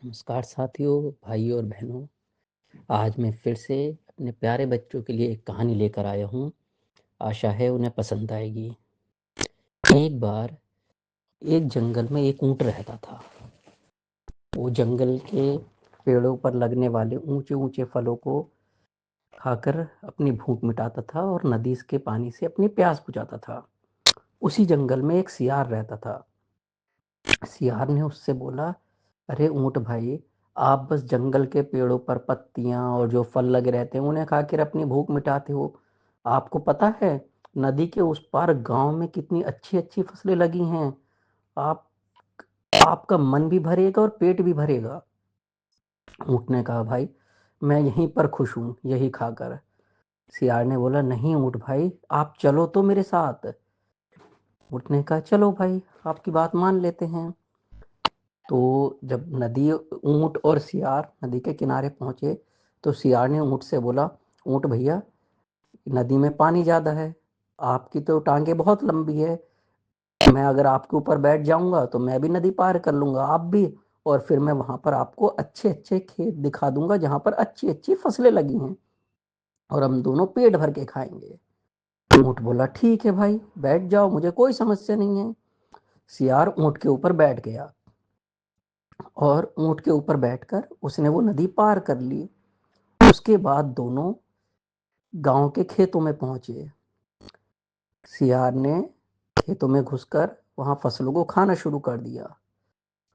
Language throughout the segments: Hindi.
नमस्कार साथियों, भाइयों और बहनों। आज मैं फिर से अपने प्यारे बच्चों के लिए एक कहानी लेकर आया हूँ। आशा है उन्हें पसंद आएगी। एक बार एक जंगल में एक ऊँट रहता था। वो जंगल के पेड़ों पर लगने वाले ऊंचे-ऊंचे फलों को खाकर अपनी भूख मिटाता था और नदी के पानी से अपनी प्यास बुझाता था। उसी जंगल में एक सियार रहता था। सियार ने उससे बोला, अरे ऊँट भाई, आप बस जंगल के पेड़ों पर पत्तियाँ और जो फल लगे रहते हैं उन्हें खाकर अपनी भूख मिटाते हो। आपको पता है नदी के उस पार गांव में कितनी अच्छी अच्छी फसलें लगी हैं। आप आपका मन भी भरेगा और पेट भी भरेगा। ऊँट ने कहा, भाई मैं यहीं पर खुश हूँ यही खाकर। सियार ने बोला, नहीं ऊँट भाई, आप चलो तो मेरे साथ। ऊँट ने कहा, चलो भाई, आपकी बात मान लेते हैं। तो जब नदी ऊँट और सियार नदी के किनारे पहुंचे तो सियार ने ऊँट से बोला, ऊँट भैया, नदी में पानी ज़्यादा है, आपकी तो टांगे बहुत लंबी है, मैं अगर आपके ऊपर बैठ जाऊंगा तो मैं भी नदी पार कर लूंगा, आप भी, और फिर मैं वहां पर आपको अच्छे अच्छे खेत दिखा दूंगा जहां पर अच्छी अच्छी फसलें लगी हैं और हम दोनों पेट भर के खाएंगे। ऊँट बोला, ठीक है भाई, बैठ जाओ, मुझे कोई समस्या नहीं है। सियार ऊँट के ऊपर बैठ गया और ऊँट के ऊपर बैठकर उसने वो नदी पार कर ली। उसके बाद दोनों गांव के खेतों में पहुंचे। सियार ने खेतों में घुसकर वहां फसलों को खाना शुरू कर दिया।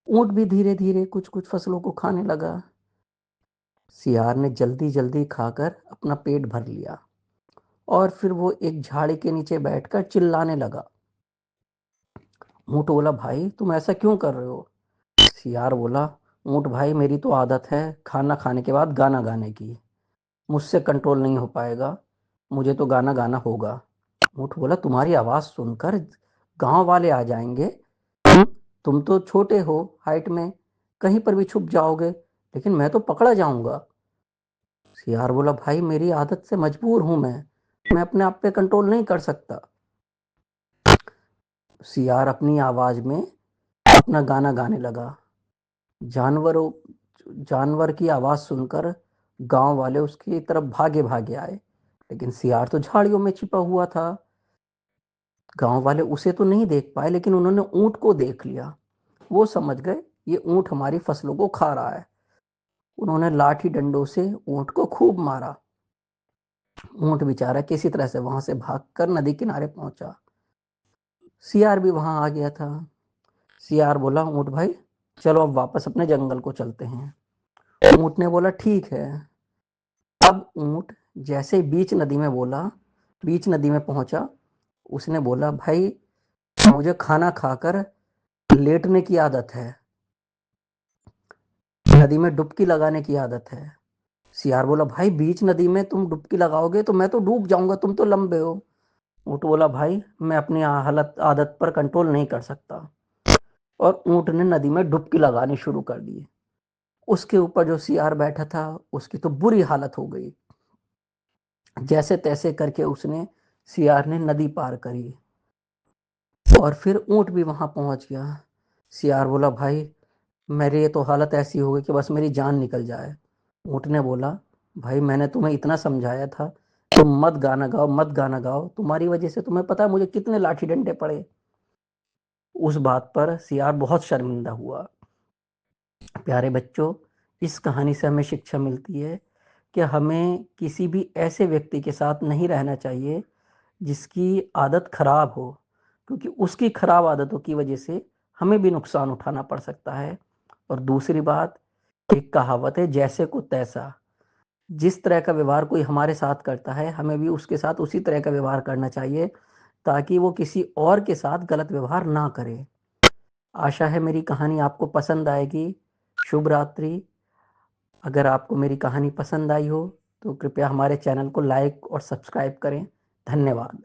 ऊँट भी धीरे धीरे कुछ कुछ फसलों को खाने लगा। सियार ने जल्दी जल्दी खाकर अपना पेट भर लिया और फिर वो एक झाड़ी के नीचे बैठकर चिल्लाने लगा। ऊँट बोला, भाई तुम ऐसा क्यों कर रहे हो? सियार बोला, ऊँट भाई, मेरी तो आदत है खाना खाने के बाद गाना गाने की, मुझसे कंट्रोल नहीं हो पाएगा, मुझे तो गाना गाना होगा। ऊँट बोला, तुम्हारी आवाज़ सुनकर गांव वाले आ जाएंगे। तुम तो छोटे हो हाइट में, कहीं पर भी छुप जाओगे, लेकिन मैं तो पकड़ा जाऊंगा। सियार बोला, भाई मेरी आदत से मजबूर हूं मैं अपने आप पे कंट्रोल नहीं कर सकता। सियार अपनी आवाज में अपना गाना गाने लगा। जानवरों जानवर की आवाज सुनकर गांव वाले उसकी तरफ भागे भागे आए, लेकिन सियार तो झाड़ियों में छिपा हुआ था। गांव वाले उसे तो नहीं देख पाए, लेकिन उन्होंने ऊँट को देख लिया। वो समझ गए ये ऊँट हमारी फसलों को खा रहा है। उन्होंने लाठी डंडों से ऊँट को खूब मारा। ऊँट बेचारा किसी तरह से वहां से भागकर नदी किनारे पहुंचा। सियार भी वहां आ गया था। सियार बोला, ऊँट भाई, चलो अब वापस अपने जंगल को चलते हैं। ऊँट ने बोला, ठीक है। अब ऊँट जैसे बीच नदी में बोला, बीच नदी में पहुंचा, उसने बोला, भाई मुझे खाना खाकर लेटने की आदत है, नदी में डुबकी लगाने की आदत है। सियार बोला, भाई बीच नदी में तुम डुबकी लगाओगे तो मैं तो डूब जाऊंगा, तुम तो लंबे हो। ऊँट बोला, भाई मैं अपनी हालत आदत पर कंट्रोल नहीं कर सकता, और ऊँट ने नदी में डुबकी लगानी शुरू कर दी। उसके ऊपर जो सियार बैठा था उसकी तो बुरी हालत हो गई। जैसे तैसे करके उसने सियार ने नदी पार करी और फिर ऊँट भी वहां पहुंच गया। सियार बोला, भाई मेरी ये तो हालत ऐसी हो गई कि बस मेरी जान निकल जाए। ऊँट ने बोला, भाई मैंने तुम्हें इतना समझाया था, तुम मत गाना गाओ, मत गाना गाओ, तुम्हारी वजह से तुम्हें पता है मुझे कितने लाठी डंडे पड़े। उस बात पर सियार बहुत शर्मिंदा हुआ। प्यारे बच्चों, इस कहानी से हमें शिक्षा मिलती है कि हमें किसी भी ऐसे व्यक्ति के साथ नहीं रहना चाहिए जिसकी आदत खराब हो, क्योंकि उसकी खराब आदतों की वजह से हमें भी नुकसान उठाना पड़ सकता है। और दूसरी बात, एक कहावत है, जैसे को तैसा। जिस तरह का व्यवहार कोई हमारे साथ करता है हमें भी उसके साथ उसी तरह का व्यवहार करना चाहिए, ताकि वो किसी और के साथ गलत व्यवहार ना करे। आशा है मेरी कहानी आपको पसंद आएगी। शुभ रात्रि। अगर आपको मेरी कहानी पसंद आई हो तो कृपया हमारे चैनल को लाइक और सब्सक्राइब करें। धन्यवाद।